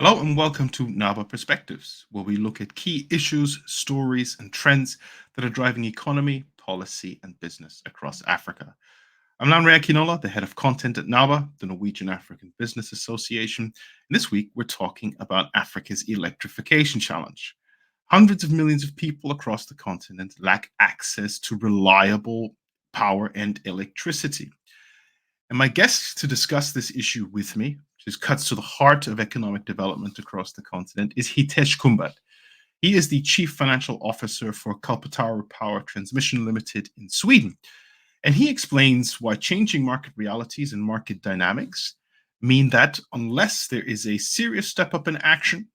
Hello and welcome to NABA Perspectives, where we look at key issues, stories, and trends that are driving economy, policy, and business across Africa. I'm Lanre Akinola, the head of content at NABA, the Norwegian-African Business Association. And this week, we're talking about Africa's electrification challenge. Hundreds of millions of people across the continent lack access to reliable power and electricity. And my guest to discuss this issue with me, which cuts to the heart of economic development across the continent, is Hitesh Kumbhat. He is the Chief Financial Officer for Kalpataru Power Transmission Limited in Sweden. And he explains why changing market realities and market dynamics mean that unless there is a serious step up in action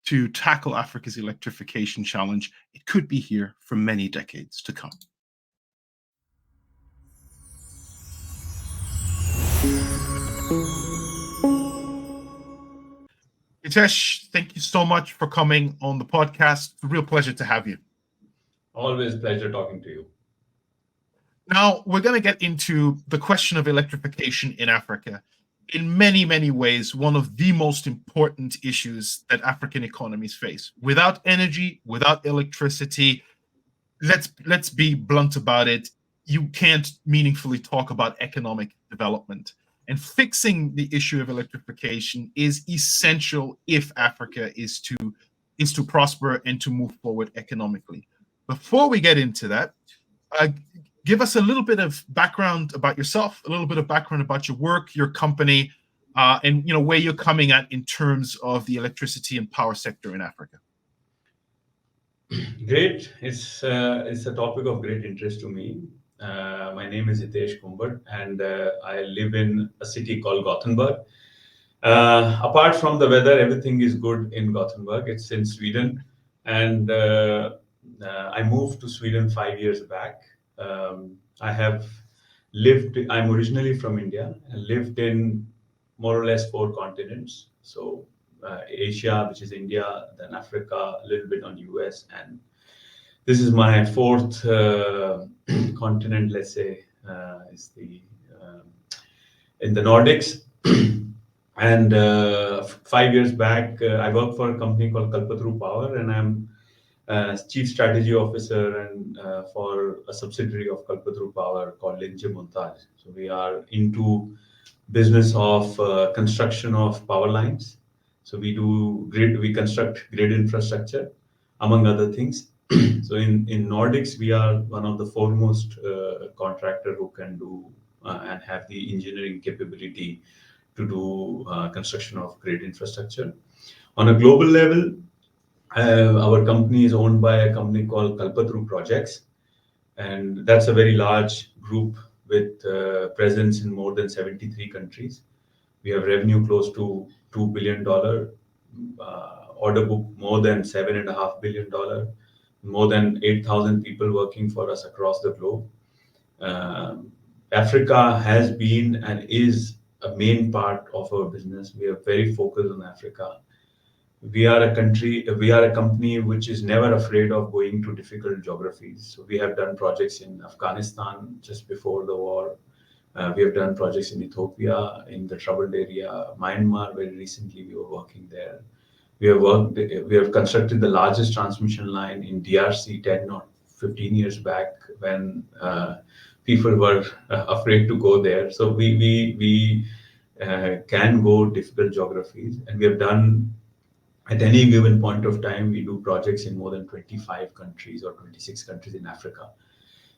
to tackle Africa's electrification challenge, it could be here for many decades to come. Hitesh, thank you so much for coming on the podcast. It's a real pleasure to have you. Always pleasure talking to you. Now, we're going to get into the question of electrification in Africa. In many, many ways, one of the most important issues that African economies face. Without energy, without electricity, let's be blunt about it, you can't meaningfully talk about economic development. And fixing the issue of electrification is essential if Africa is to prosper and to move forward economically. Before we get into that, give us a little bit of background about yourself, a little bit of background about your work, your company, and where you're coming at in terms of the electricity and power sector in Africa. Great. It's a topic of great interest to me. My name is Hitesh Kumbhat, and I live in a city called Gothenburg. Apart from the weather, everything is good in Gothenburg. It's in Sweden, and I moved to Sweden 5 years back. I'm originally from India and lived in more or less 4 continents. So Asia, which is India, then Africa, a little bit on US, and this is my 4th continent, let's say, is in the Nordics. And 5 years back, I worked for a company called Kalpataru Power, and I'm Chief Strategy Officer and for a subsidiary of Kalpataru Power called Linje Montage. So we are into business of construction of power lines. So we construct grid infrastructure, among other things. So in Nordics, we are one of the foremost contractor who can do and have the engineering capability to do construction of grid infrastructure. On a global level, our company is owned by a company called Kalpataru Projects, and that's a very large group with presence in more than 73 countries. We have revenue close to $2 billion, order book more than $7.5 billion, more than 8,000 people working for us across the globe. Africa has been and is a main part of our business. We are very focused on Africa. We are a company which is never afraid of going to difficult geographies. So we have done projects in Afghanistan just before the war. We have done projects in Ethiopia, in the troubled area, Myanmar. Very recently, we were working there. We have constructed the largest transmission line in DRC 10 or 15 years back when people were afraid to go there. So we can go difficult geographies, and we have done. At any given point of time, we do projects in more than 25 countries or 26 countries in Africa.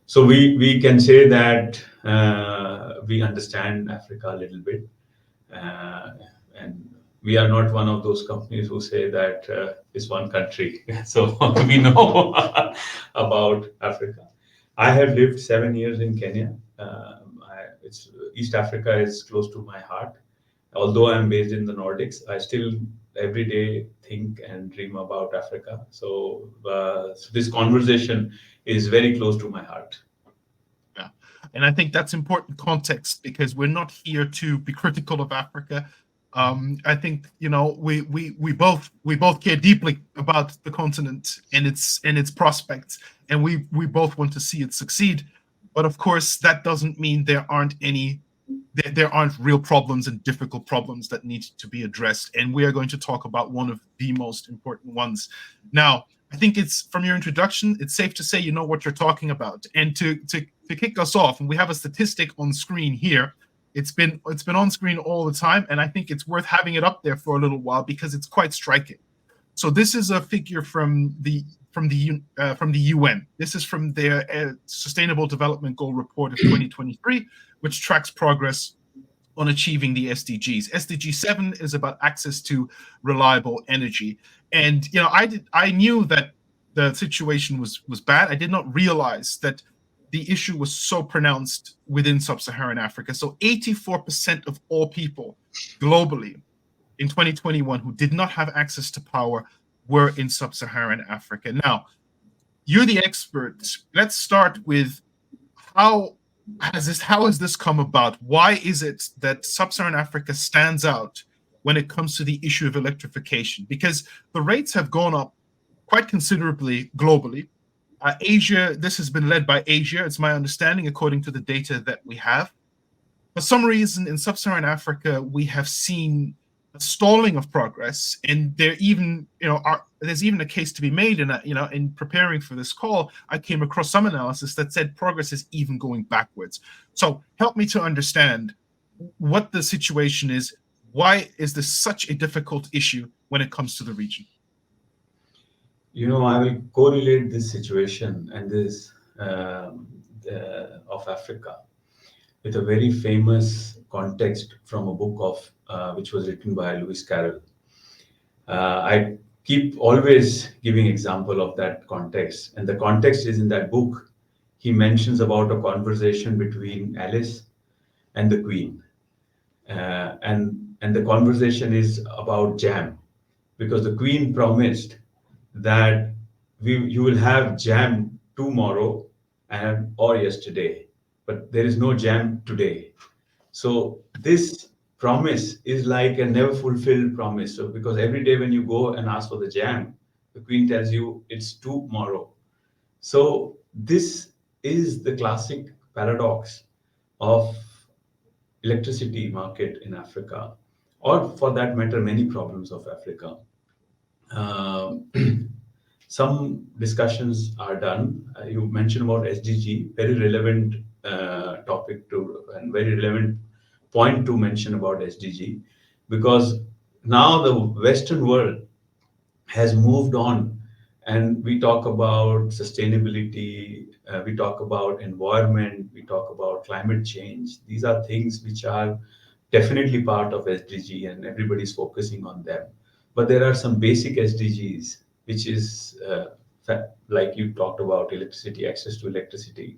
So we can say that we understand Africa a little bit, and we are not one of those companies who say that it's one country. So we know about Africa. I have lived 7 years in Kenya. East Africa is close to my heart. Although I'm based in the Nordics, I still every day think and dream about Africa. So this conversation is very close to my heart. Yeah, and I think that's important context because we're not here to be critical of Africa. I think we both care deeply about the continent and its prospects, and we both want to see it succeed. But of course, that doesn't mean there aren't any there aren't real problems and difficult problems that need to be addressed. And we are going to talk about one of the most important ones. Now, I think it's from your introduction, it's safe to say you know what you're talking about. And to kick us off, and we have a statistic on screen here. It's been on screen all the time, and I think it's worth having it up there for a little while because it's quite striking. So this is a figure from the UN. This is from their Sustainable Development Goal Report of 2023, which tracks progress on achieving the SDGs. SDG 7 is about access to reliable energy. And I knew that the situation was bad. I did not realize that the issue was so pronounced within sub-Saharan Africa. So 84% of all people globally in 2021 who did not have access to power were in sub-Saharan Africa. Now, you're the expert. Let's start with how has this come about? Why is it that sub-Saharan Africa stands out when it comes to the issue of electrification? Because the rates have gone up quite considerably globally. Asia, this has been led by Asia, it's my understanding, according to the data that we have. For some reason, in sub-Saharan Africa, we have seen a stalling of progress, and there's even a case to be made. And in preparing for this call, I came across some analysis that said progress is even going backwards. So help me to understand what the situation is. Why is this such a difficult issue when it comes to the region? I will correlate this situation and this of Africa with a very famous context from a book of which was written by Lewis Carroll. I keep always giving example of that context, and the context is in that book. He mentions about a conversation between Alice and the Queen, and the conversation is about jam, because the Queen promised that you will have jam tomorrow or yesterday, but there is no jam today. So this promise is like a never fulfilled promise. So because every day when you go and ask for the jam, the Queen tells you it's tomorrow. So this is the classic paradox of electricity market in Africa, or for that matter, many problems of Africa. Some discussions are done. You mentioned about SDG, very relevant topic and very relevant point to mention about SDG, because now the Western world has moved on, and we talk about sustainability, we talk about environment, we talk about climate change. These are things which are definitely part of SDG, and everybody's focusing on them. But there are some basic SDGs, which is like you talked about electricity, access to electricity.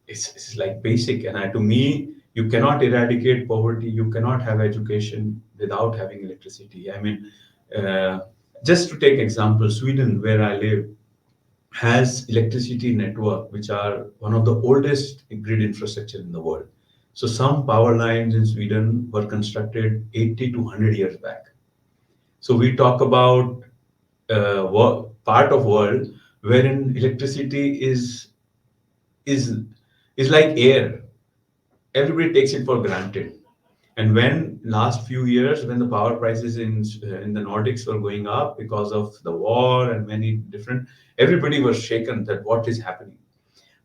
It's like basic, and to me, you cannot eradicate poverty, you cannot have education without having electricity. I mean, just to take example, Sweden, where I live, has electricity network which are one of the oldest grid infrastructure in the world. So some power lines in Sweden were constructed 80 to 100 years back. So we talk about part of world wherein electricity is like air. Everybody takes it for granted. And when last few years, when the power prices in the Nordics were going up because of the war and many different, everybody was shaken that what is happening.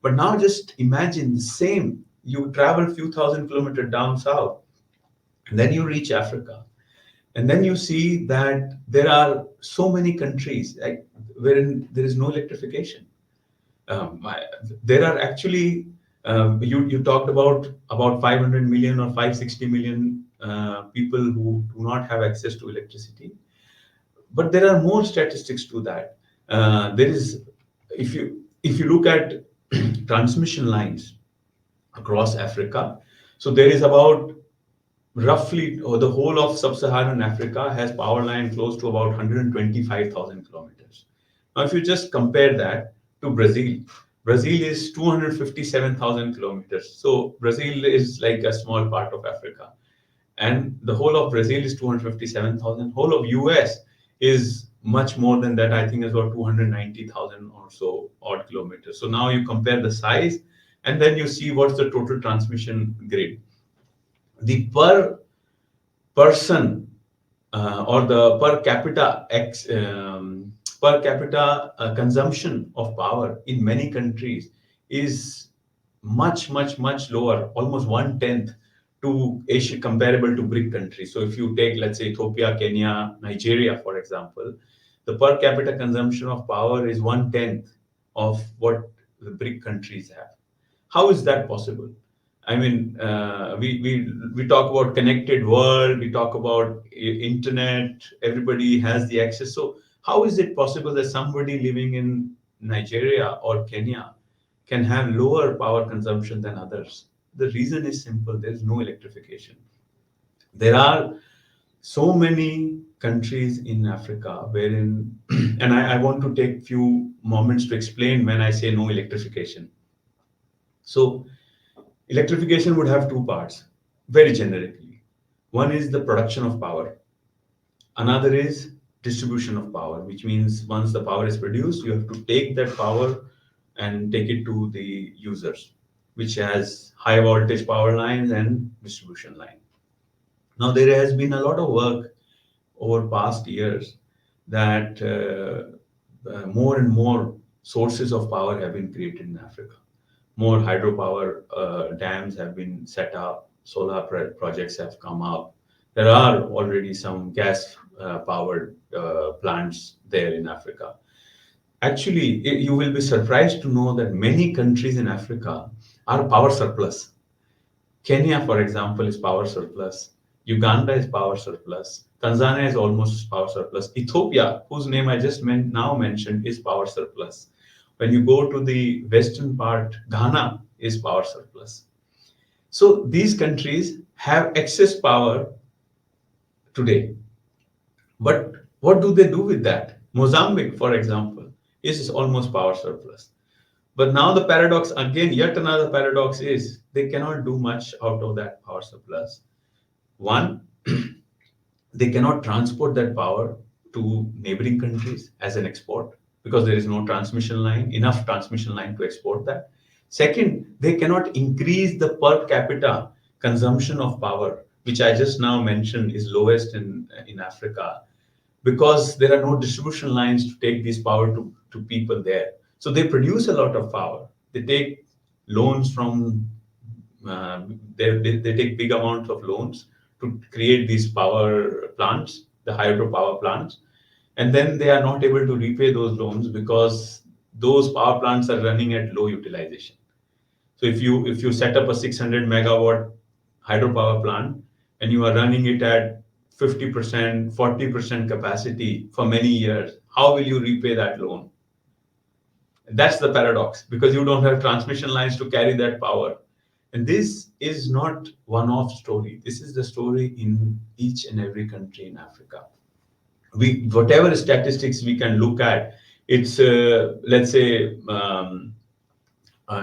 But now just imagine the same. You travel a few thousand kilometers down south, and then you reach Africa. And then you see that there are so many countries wherein there is no electrification. There are actually, you talked about 500 million or 560 million people who do not have access to electricity. But there are more statistics to that. There is, if you look at transmission lines across Africa, so there is about roughly the whole of sub-Saharan Africa has power line close to about 125,000 kilometers. Now, if you just compare that to Brazil, Brazil is 257,000 kilometers. So Brazil is like a small part of Africa. And the whole of Brazil is 257,000. Whole of US is much more than that. I think it's about 290,000 or so odd kilometers. So now you compare the size, and then you see what's the total transmission grid. the per person or the per capita consumption of power in many countries is much lower, almost one tenth to Asia, comparable to BRIC countries. So if you take, let's say, Ethiopia, Kenya, Nigeria, for example, the per capita consumption of power is one tenth of what the BRIC countries have. How is that possible? I mean, we talk about connected world, we talk about internet, everybody has the access. So how is it possible that somebody living in Nigeria or Kenya can have lower power consumption than others? The reason is simple: there is no electrification. There are so many countries in Africa wherein, and I want to take few moments to explain when I say no electrification. So electrification would have two parts, very generically. One is the production of power. Another is distribution of power, which means once the power is produced, you have to take that power and take it to the users, which has high voltage power lines and distribution line. Now, there has been a lot of work over past years that more and more sources of power have been created in Africa. More hydropower dams have been set up, solar projects have come up. There are already some gas powered plants there in Africa. Actually, you will be surprised to know that many countries in Africa are power surplus. Kenya, for example, is power surplus. Uganda is power surplus. Tanzania is almost power surplus. Ethiopia, whose name I just now mentioned, is power surplus. When you go to the western part, Ghana is power surplus. So these countries have excess power today. But what do they do with that? Mozambique, for example, is almost power surplus. But now the paradox, again, yet another paradox is they cannot do much out of that power surplus. One, they cannot transport that power to neighboring countries as an export because there is no transmission line, enough transmission line to export that. Second, they cannot increase the per capita consumption of power, which I just now mentioned is lowest in Africa, because there are no distribution lines to take this power to people there. So they produce a lot of power. They take loans from, they take big amounts of loans to create these power plants, the hydropower plants, and then they are not able to repay those loans because those power plants are running at low utilization. So if you set up a 600 megawatt hydropower plant and you are running it at 50%, 40% capacity for many years, how will you repay that loan? That's the paradox, because you don't have transmission lines to carry that power. And this is not one-off story. This is the story in each and every country in Africa. Whatever statistics we can look at, it's let's say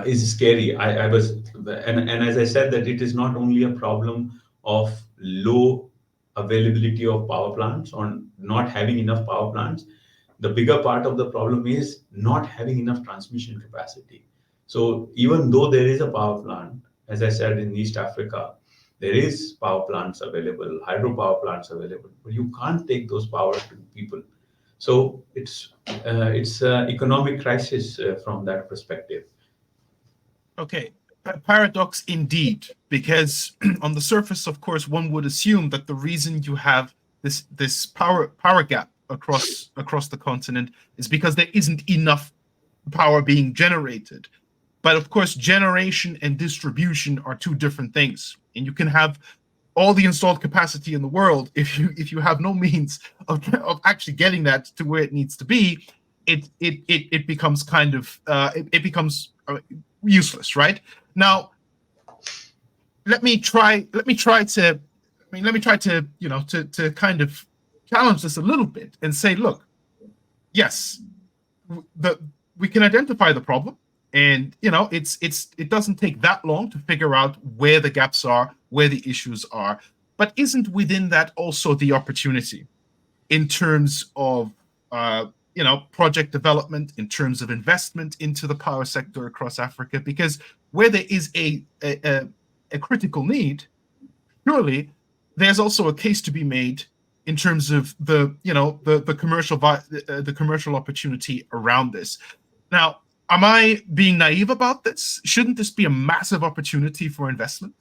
is scary. I was, and as I said, that it is not only a problem of low availability of power plants or not having enough power plants. The bigger part of the problem is not having enough transmission capacity. So even though there is a power plant, as I said, in East Africa, there is power plants available, hydropower plants available, but you can't take those power to people. So it's an economic crisis from that perspective. Okay, paradox indeed, because on the surface, of course, one would assume that the reason you have this power gap across the continent is because there isn't enough power being generated. But of course, generation and distribution are two different things, and you can have all the installed capacity in the world if you have no means of actually getting that to where it needs to be. It becomes kind of it becomes useless, right? Now, let me try to to kind of challenge this a little bit and say, look, yes, we can identify the problem, and it doesn't take that long to figure out where the gaps are, where the issues are, but isn't within that also the opportunity in terms of project development, in terms of investment into the power sector across Africa? Because where there is a critical need, surely there's also a case to be made in terms of the commercial opportunity around this. Now, am I being naive about this? Shouldn't this be a massive opportunity for investment?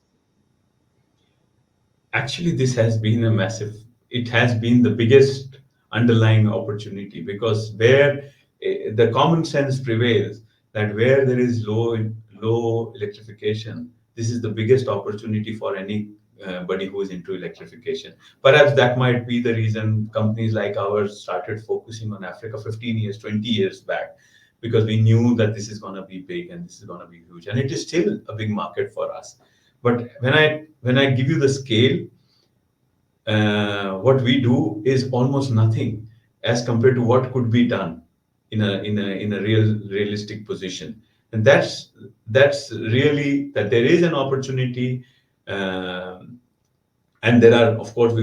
Actually, this has been a massive, it has been the biggest underlying opportunity, because where the common sense prevails that where there is low electrification, this is the biggest opportunity for anybody who is into electrification. Perhaps that might be the reason companies like ours started focusing on Africa 15 years, 20 years back, because we knew that this is going to be big and this is going to be huge, and it is still a big market for us. But when I give you the scale, what we do is almost nothing as compared to what could be done in a realistic position. And that's really that there is an opportunity. And there are, of course,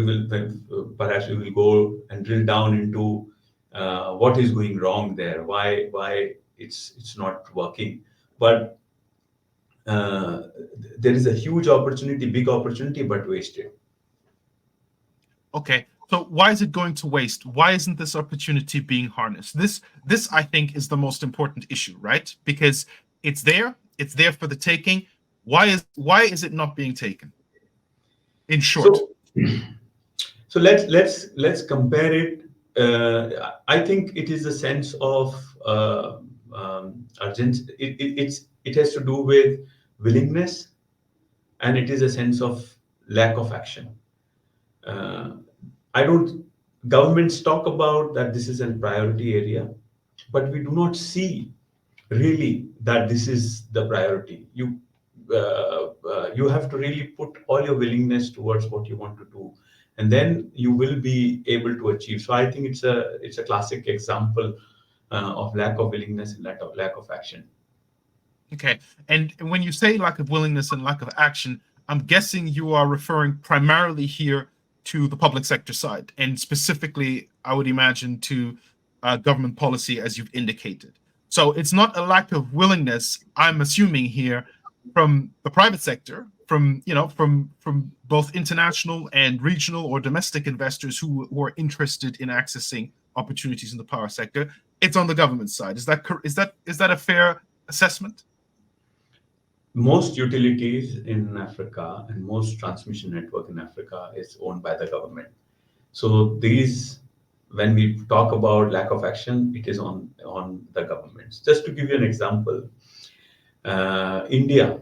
perhaps we will go and drill down into what is going wrong there, why it's not working. But there is a huge opportunity, big opportunity, but wasted. Okay, so why is it going to waste? Why isn't this opportunity being harnessed? This I think is the most important issue, right? Because it's there for the taking. Why is it not being taken? In short. So, so let's compare it. I think it is a sense of urgency. It has to do with willingness, and it is a sense of lack of action. Uh, I don't. Governments talk about that this is a priority area, but we do not see really that this is the priority. You have to really put all your willingness towards what you want to do, and then you will be able to achieve. So I think it's a classic example of lack of willingness and lack of action. Okay. And when you say lack of willingness and lack of action, I'm guessing you are referring primarily here to the public sector side, and specifically, I would imagine, to government policy, as you've indicated. So it's not a lack of willingness, I'm assuming here, from the private sector, from both international and regional or domestic investors who are interested in accessing opportunities in the power sector. It's on the government side. Is that a fair assessment? Most utilities in Africa and most transmission network in Africa is owned by the government. So when we talk about lack of action, it is on the governments. Just to give you an example, India,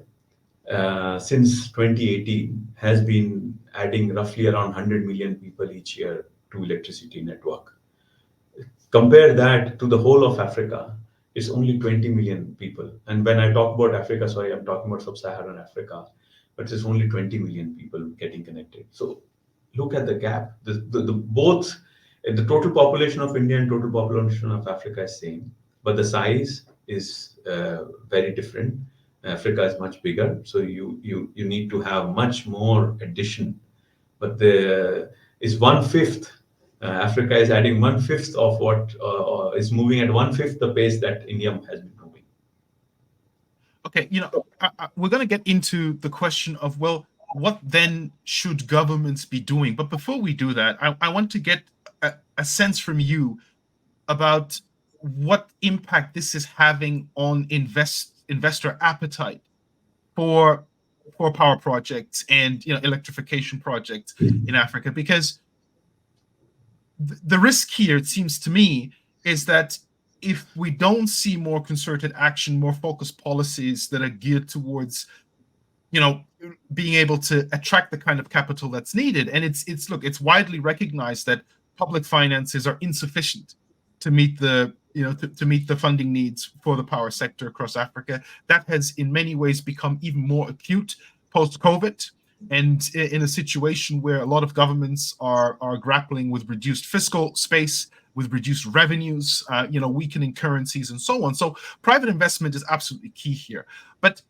since 2018, has been adding roughly around 100 million people each year to electricity network. Compare that to the whole of Africa, it's only 20 million people. And when I talk about Africa, sorry, I'm talking about sub-Saharan Africa, but it's only 20 million people getting connected. So look at the gap. Both the total population of India and total population of Africa is same, but the size is very different. Africa is much bigger, so you need to have much more addition. But the is 1/5. Africa is adding 1/5 of what is moving at 1/5 the pace that India has been moving. Okay, we're going to get into the question of, well, what then should governments be doing? But before we do that, I want to get a sense from you about what impact this is having on investor appetite for power projects and electrification projects in Africa, because the risk here, it seems to me, is that if we don't see more concerted action, more focused policies that are geared towards, being able to attract the kind of capital that's needed, and it's widely recognized that public finances are insufficient to meet the to meet the funding needs for the power sector across Africa. That has in many ways become even more acute post-COVID, and in a situation where a lot of governments are grappling with reduced fiscal space, with reduced revenues, weakening currencies, and so on. So private investment is absolutely key here. But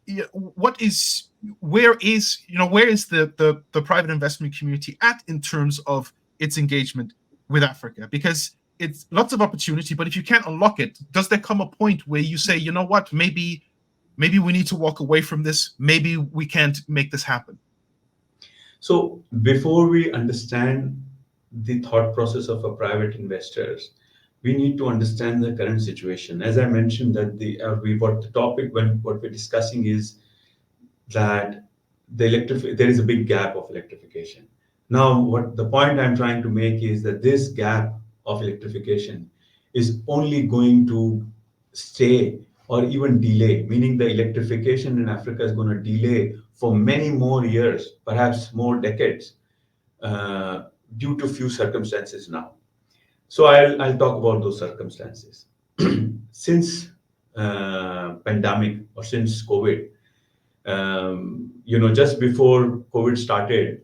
where is the private investment community at in terms of its engagement with Africa? Because it's lots of opportunity, but if you can't unlock it, does there come a point where you say, you know what, maybe we need to walk away from this, maybe we can't make this happen? So before we understand the thought process of a private investors, we need to understand the current situation. As I mentioned, that what the topic when what we're discussing is that there is a big gap of electrification. Now, what the point I'm trying to make is that this gap of electrification is only going to stay or even delay, meaning the electrification in Africa is going to delay for many more years, perhaps more decades, uh, due to few circumstances now. So I'll talk about those circumstances. Since pandemic or since COVID, just before COVID started,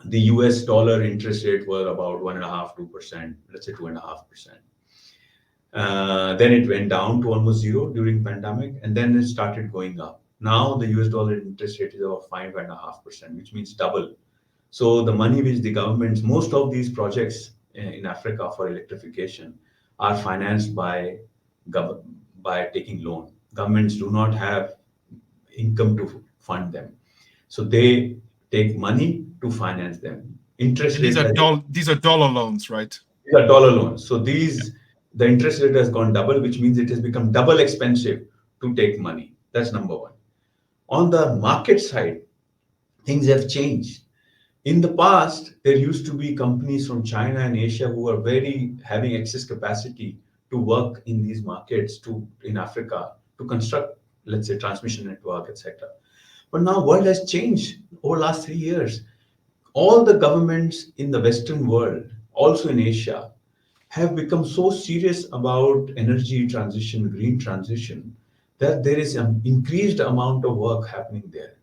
the US dollar interest rate was about 1.5%, 2%, let's say 2.5%. Then it went down to almost zero during pandemic, and then it started going up. Now the US dollar interest rate is about 5.5%, which means double. So the money which the governments, most of these projects in Africa for electrification are financed by taking loan. Governments do not have income to fund them. So they take money to finance them. Interest And rate has these are dollar loans, right? these are dollar loans. So Yeah. the interest rate has gone double, which means it has become double expensive to take money. That's number one. On the market side, things have changed. In the past, there used to be companies from China and Asia who were very having excess capacity to work in these markets in Africa to construct, let's say, transmission network, etc. But now world has changed over the last 3 years. All the governments in the Western world, also in Asia, have become so serious about energy transition, green transition, that there is an increased amount of work happening there.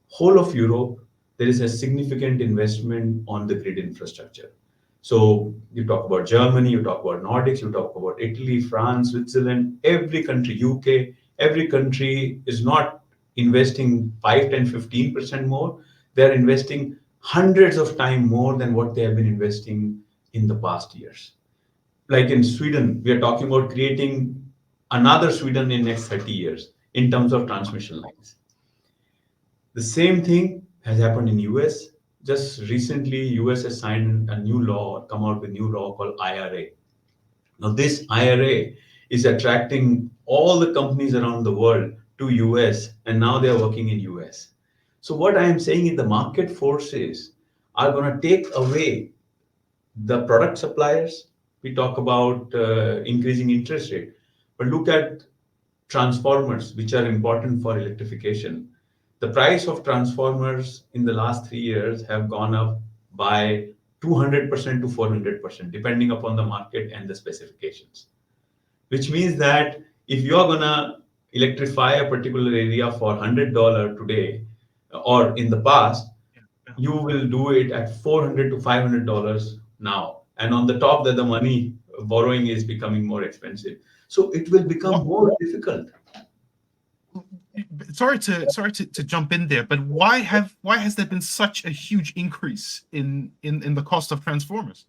Whole of Europe, there is a significant investment on the grid infrastructure. So you talk about Germany, you talk about Nordics, you talk about Italy, France, Switzerland, every country, UK, every country is not investing 5, 10, 15% more. They're investing hundreds of times more than what they have been investing in the past years. Like in Sweden, we are talking about creating another Sweden in next 30 years in terms of transmission lines. The same thing has happened in US. Just recently, US has signed a new law, come out with new law called IRA. Now, this IRA is attracting all the companies around the world to US, and now they are working in US. So what I am saying is the market forces are going to take away the product suppliers. We talk about increasing interest rate, but look at transformers, which are important for electrification. The price of transformers in the last 3 years have gone up by 200% to 400%, depending upon the market and the specifications. Which means that if you're gonna electrify a particular area for $100 today, or in the past, Yeah. you will do it at $400 to $500 now. And on the top, that the money borrowing is becoming more expensive. So it will become What, more difficult. sorry to jump in there, but why has there been such a huge increase in the cost of transformers?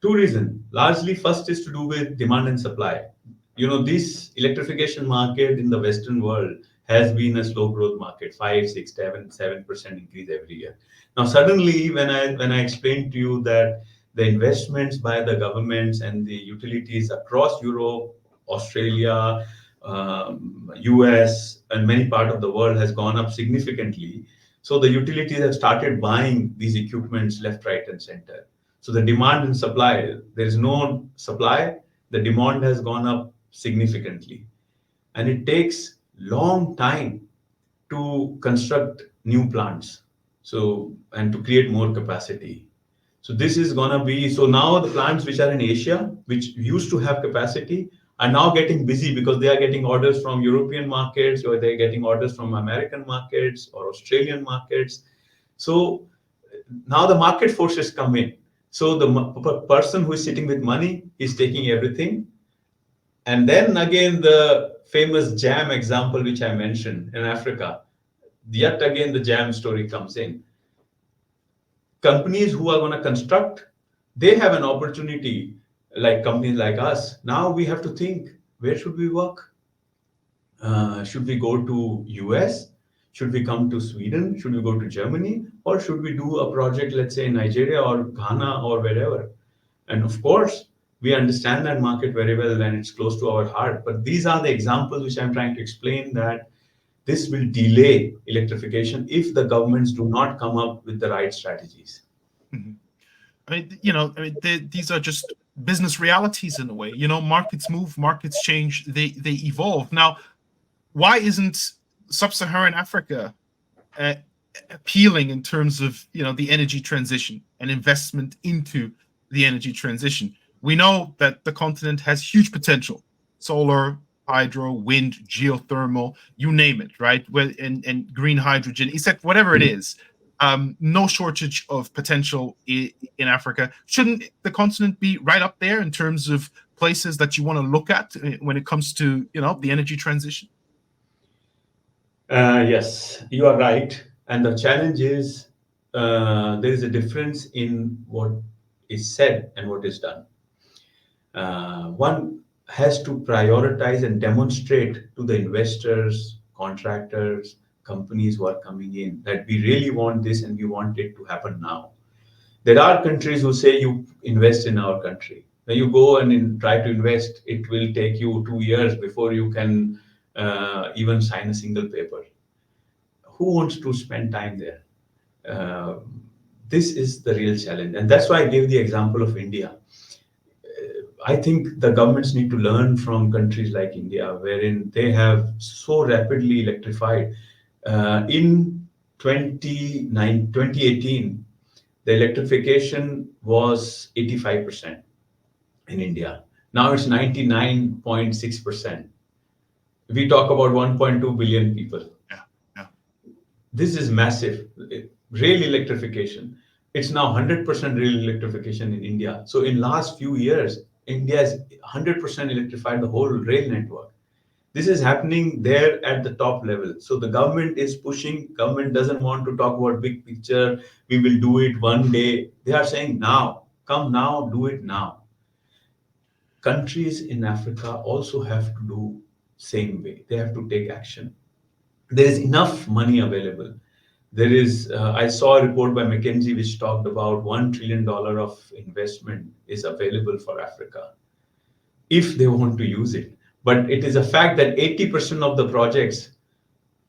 Two reasons. Largely, first is to do with demand and supply. This electrification market in the Western world has been a slow growth market, 5, 6, 7% increase every year. Now, suddenly, when I explained to you that the investments by the governments and the utilities across Europe, Australia, US, and many part of the world has gone up significantly. So the utilities have started buying these equipments left, right, and center. So the demand and supply, there is no supply, the demand has gone up significantly. And it takes long time to construct new plants. So, and to create more capacity. So this is gonna be, so now the plants which are in Asia, which used to have capacity, are now getting busy because they are getting orders from European markets, or they're getting orders from American markets or Australian markets. So now the market forces come in. So the person who is sitting with money is taking everything. And then again, the famous jam example, which I mentioned in Africa, yet again, the jam story comes in. Companies who are going to construct, they have an opportunity, like companies like us. Now we have to think, where should we work? Should we go to US? Should we come to Sweden? Should we go to Germany? Or should we do a project, let's say in Nigeria or Ghana or wherever? And of course, we understand that market very well and it's close to our heart. But these are the examples which I'm trying to explain that this will delay electrification if the governments do not come up with the right strategies. Mhm. I mean, these are just business realities in a way. Markets move, markets change, they evolve. Now, why isn't sub-Saharan Africa uh, appealing in terms of the energy transition and investment into the energy transition? We know that the continent has huge potential: solar, hydro, wind, geothermal, you name it, right? And green hydrogen, except whatever it is. No shortage of potential in Africa. Shouldn't the continent be right up there in terms of places that you want to look at when it comes to the energy transition? Yes, you are right. And the challenge is there is a difference in what is said and what is done. One has to prioritize and demonstrate to the investors, contractors, companies who are coming in that we really want this and we want it to happen now. There are countries who say you invest in our country. When you go and try to invest, it will take you 2 years before you can even sign a single paper. Who wants to spend time there? Uh, this is the real challenge. And that's why I gave the example of India. I think the governments need to learn from countries like India, wherein they have so rapidly electrified. In 2018, the electrification was 85% in India. Now it's 99.6%. We talk about 1.2 billion people. Yeah, yeah. This is massive. Rail electrification. It's now 100% rail electrification in India. So in last few years, India has 100% electrified the whole rail network. This is happening there at the top level. So the government is pushing. Government doesn't want to talk about big picture. We will do it one day. They are saying now, come now, do it now. Countries in Africa also have to do same way. They have to take action. There is enough money available. There is, I saw a report by McKinsey which talked about $1 trillion of investment is available for Africa if they want to use it. But it is a fact that 80% of the projects,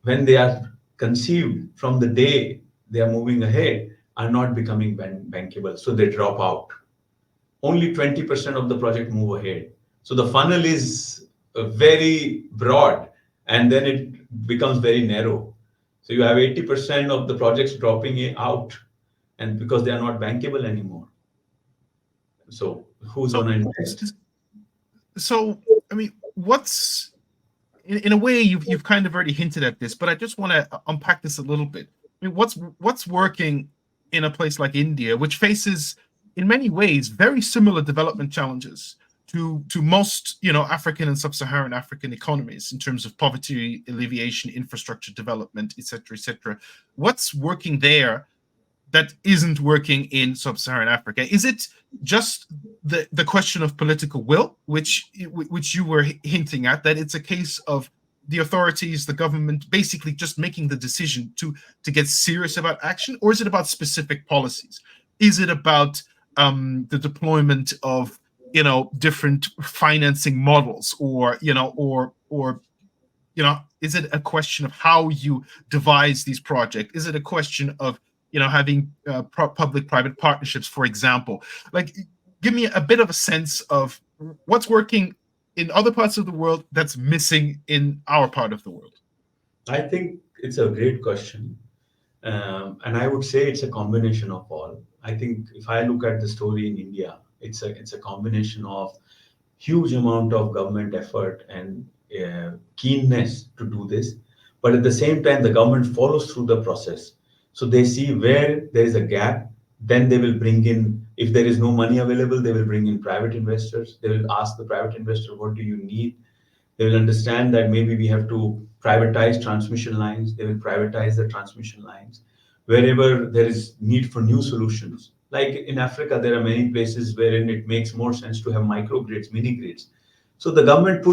when they are conceived from the day they are moving ahead, are not becoming bankable. So they drop out. Only 20% of the project move ahead. So the funnel is very broad and then it becomes very narrow. So you have 80% of the projects dropping out and because they are not bankable anymore. So who's So, going to invest? so I mean, what's in a way you've kind of already hinted at this, but I just want to unpack this a little bit. I mean, what's working in a place like India, which faces in many ways very similar development challenges to most African and sub-Saharan African economies in terms of poverty alleviation, infrastructure development, etc., etc. What's working there that isn't working in sub-Saharan Africa? Is it just the question of political will, which you were hinting at, that it's a case of the authorities, the government, basically just making the decision to get serious about action, or is it about specific policies? Is it about the deployment of different financing models, or is it a question of how you devise these projects? Is it a question of having public-private partnerships, for example? Like, give me a bit of a sense of what's working in other parts of the world that's missing in our part of the world. I think it's a great question. And I would say it's a combination of all. I think if I look at the story in India, it's a combination of huge amount of government effort and keenness to do this, but at the same time the government follows through the process. So they see where there is a gap, then they will bring in. If there is no money available, they will bring in private investors. They will ask the private investor, what do you need? They will understand that maybe we have to privatize transmission lines. They will privatize the transmission lines. Wherever there is need for new solutions, like in Africa, there are many places wherein it makes more sense to have microgrids, mini grids. So the government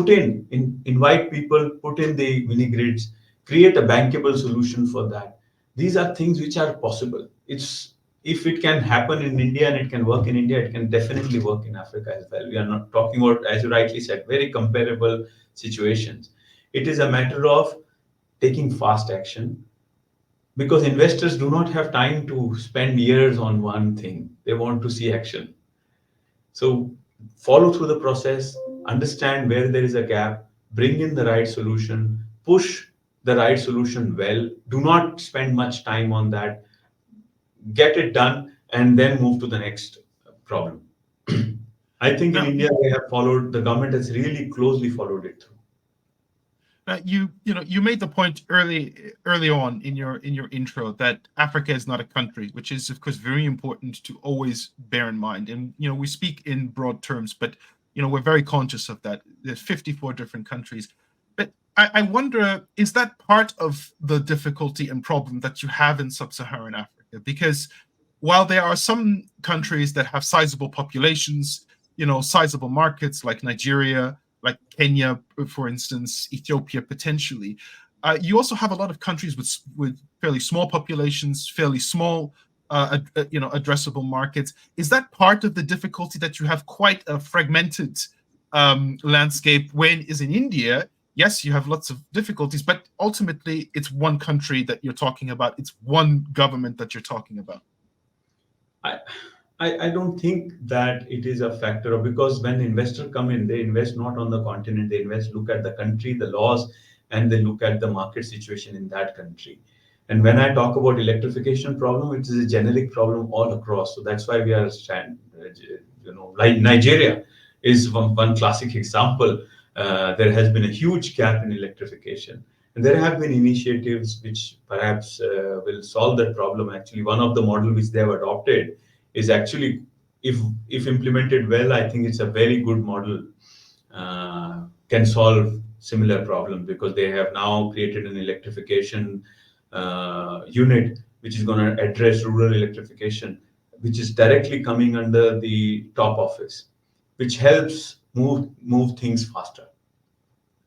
invite people, put in the mini grids, create a bankable solution for that. These are things which are possible. It's if it can happen in India and it can work in India, it can definitely work in Africa as well. We are not talking about, as you rightly said, very comparable situations. It is a matter of taking fast action, because investors do not have time to spend years on one thing. They want to see action. So follow through the process, understand where there is a gap, bring in the right solution, push the right solution well. Do not spend much time on that. Get it done and then move to the next problem. I think in Now, India they have followed, the government has really closely followed it through. you made the point early on in your intro that Africa is not a country, which is of course very important to always bear in mind. And we speak in broad terms, but we're very conscious of that. There's 54 different countries. But I wonder, is that part of the difficulty and problem that you have in sub-Saharan Africa? Because while there are some countries that have sizable populations, sizable markets like Nigeria, like Kenya, for instance, Ethiopia potentially. You also have a lot of countries with fairly small populations, fairly small, addressable markets. Is that part of the difficulty that you have quite a fragmented landscape? When is in India, yes, you have lots of difficulties, but ultimately it's one country that you're talking about. It's one government that you're talking about. I don't think that it is a factor of, because when investors come in, they invest not on the continent, they look at the country, the laws, and they look at the market situation in that country. And when I talk about electrification problem, it is a generic problem all across. So that's why we are, like Nigeria is one classic example. There has been a huge gap in electrification. And there have been initiatives which perhaps will solve that problem. Actually, one of the models which they have adopted is actually, if implemented well, I think it's a very good model, can solve similar problems, because they have now created an electrification unit which is going to address rural electrification, which is directly coming under the top office, which helps move things faster.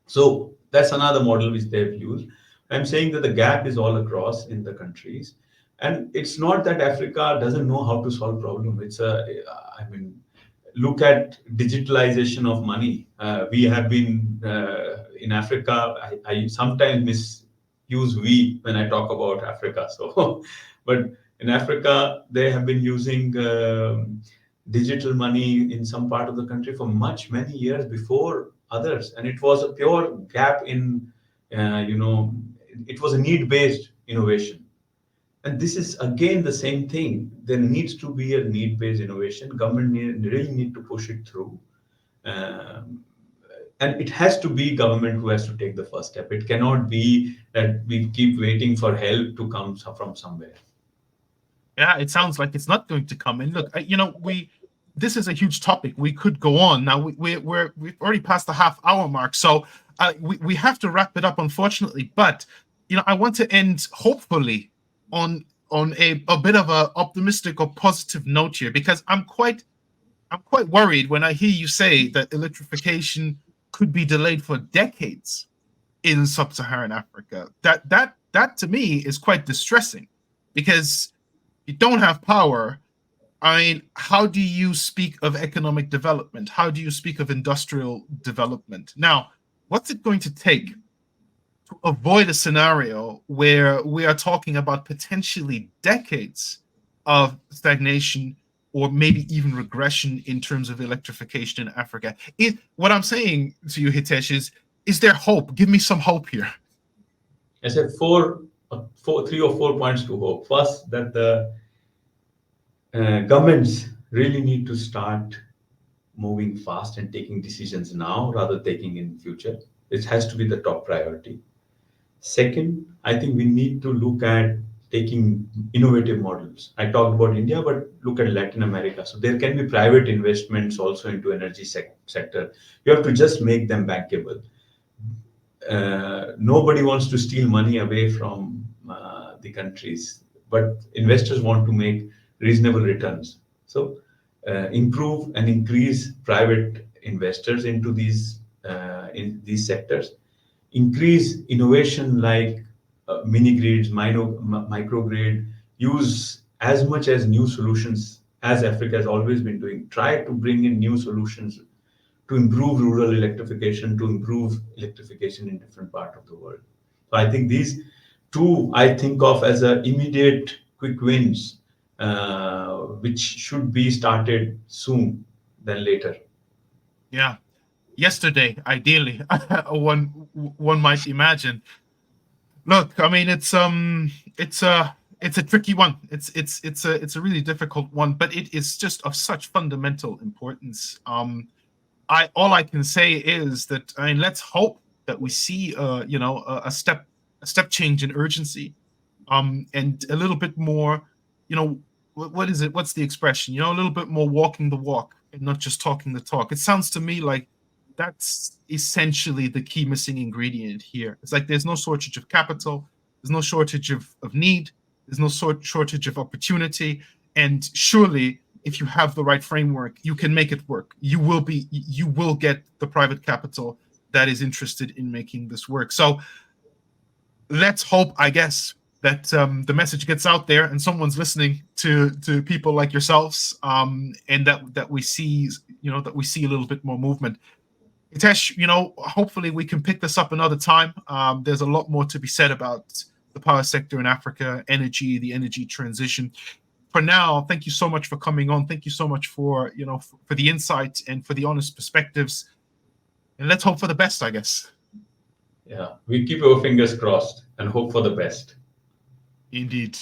So that's another model which they've used. I'm saying that the gap is all across in the countries. And it's not that Africa doesn't know how to solve problem. Look at digitalization of money. We have been in Africa. I sometimes misuse we when I talk about Africa. So, but in Africa, they have been using digital money in some part of the country for many years before others, and it was a pure gap in, it was a need-based innovation. And this is again the same thing. There needs to be a need-based innovation. Government really need to push it through. And it has to be government who has to take the first step. It cannot be that we keep waiting for help to come from somewhere. Yeah, it sounds like it's not going to come. And look, this is a huge topic. We could go on. Now we've already passed the half-hour mark, so we have to wrap it up, unfortunately. But I want to end hopefully on a bit of a optimistic or positive note here, because I'm quite worried when I hear you say that electrification could be delayed for decades in sub-Saharan Africa. That to me is quite distressing, because you don't have power. I mean, how do you speak of economic development? How do you speak of industrial development? Now, what's it going to take to avoid a scenario where we are talking about potentially decades of stagnation or maybe even regression in terms of electrification in Africa? What I'm saying to you, Hitesh, is there hope? Give me some hope here. I said 3 or 4 points to hope. First, that the governments really need to start moving fast and taking decisions now rather taking in future. It has to be the top priority. Second, I think we need to look at taking innovative models. I talked about India, but look at Latin America. So there can be private investments also into energy sector. You have to just make them bankable. Nobody wants to steal money away from the countries, but investors want to make reasonable returns. So improve and increase private investors into these in these sectors. increase innovation like mini grids, microgrid, use as much as new solutions as Africa has always been doing. Try to bring in new solutions to improve rural electrification, to improve electrification in different parts of the world. So I think these two I think of as a immediate quick wins, which should be started soon than later. Yeah. Yesterday, ideally, one might imagine. Look, I mean, it's a tricky one. It's a really difficult one, but it is just of such fundamental importance. I all I can say is that, I mean, let's hope that we see a step change in urgency, and a little bit more, what is it? What's the expression? A little bit more walking the walk and not just talking the talk. It sounds to me like that's essentially the key missing ingredient here. It's like there's no shortage of capital, there's no shortage of need, there's no shortage of opportunity, and surely if you have the right framework, you can make it work. You will get the private capital that is interested in making this work. So let's hope, I guess, that the message gets out there and someone's listening to people like yourselves, and that we see a little bit more movement. Hitesh, hopefully we can pick this up another time. There's a lot more to be said about the power sector in Africa, energy, the energy transition. For now, thank you so much for coming on. Thank you so much for for the insight and for the honest perspectives. And let's hope for the best, I guess. Yeah, we keep our fingers crossed and hope for the best. Indeed.